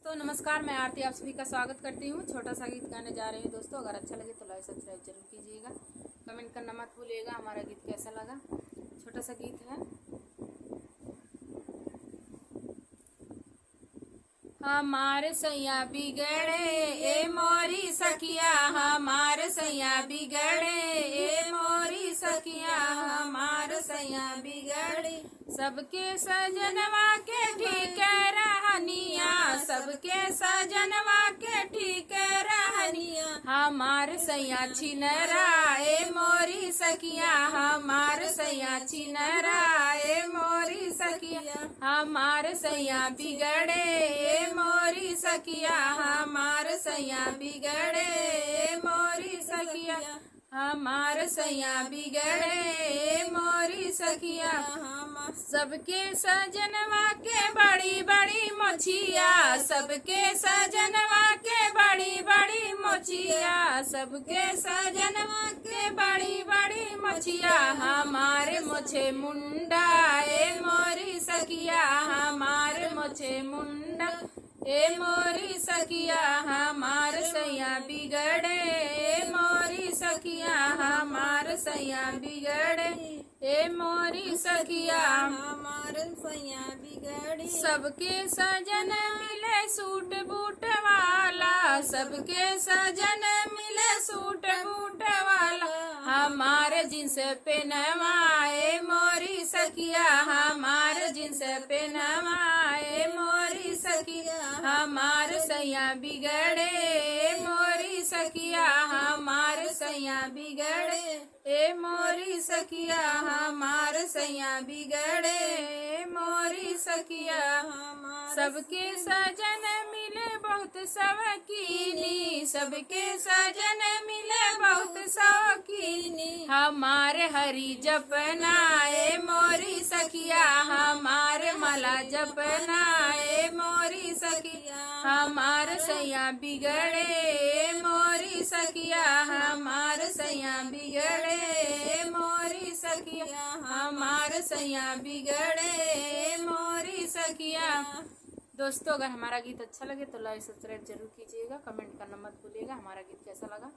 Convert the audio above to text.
दोस्तों नमस्कार, मैं आरती आप सभी का स्वागत करती हूँ। छोटा सा गीत गाने जा रही हूँ दोस्तों। अगर अच्छा लगे तो लाइक सब्सक्राइब जरूर कीजिएगा। कमेंट करना मत भूलिएगा हमारा गीत कैसा लगा। छोटा सा गीत है। हमार सैया बिगड़े ए मोरी सखिया, हमार सैया बिगड़े ए मोरी सखिया, हमार सैया बिगड़े। सबके सजनवा के ठीक रहनिया, सबके सजनवा के ठीक रहनिया, हमार सैया छिनरा ए मोरी सखिया, हमार सैया छिनरा ए मोरी सखिया, हमार सैया बिगड़े ए मोरी सखिया, हमार सैया बिगड़े ए मोरी सखिया, हमार सैया बिगड़े मोरी सखिया। सबके सजनवा के बड़ी बड़ी मोचिया, सबके सजनवा के बड़ी बड़ी मोचिया, सबके सजनवा के बड़ी बड़ी मोचिया, हमारे मोछे मुंडा ए मोरी सखिया, हमारे मोछे मुंडा ए मोरी सखिया, हमार सैया बिगड़े ए मोरी सखिया, हमार सैया बिगड़े ए मोरी सखिया, हमार सैया बिगड़े। सबके सजन मिले सूट बूट वाला, सबके सजन मिले सूट बूट वाला, हमार जिन्स पेनवा ए मोरी सखिया, हमार जिन्स पेनवा ए मोरी सखिया, हमार सैया बिगड़े मोरी सखिया, हमार सैया बिगड़े ए मोरी सखिया, हमार सैया बिगड़े मोरी सखिया। सबके सजन मिले बहुत शौकीनी, सबके सजन मिले बहुत शौकीनी, हमारे हरी जपना ए मोरी सखिया, हमारे मला जपना ए मोरी सखिया, हमार सैया बिगड़े मोरी सखिया, हमार सैया बिगड़े मोरी सखिया, हमार सैया बिगड़े मोरी सखिया। दोस्तों अगर हमारा गीत अच्छा लगे तो लाइक सब्सक्राइब जरूर कीजिएगा। कमेंट करना मत भूलिएगा हमारा गीत कैसा लगा।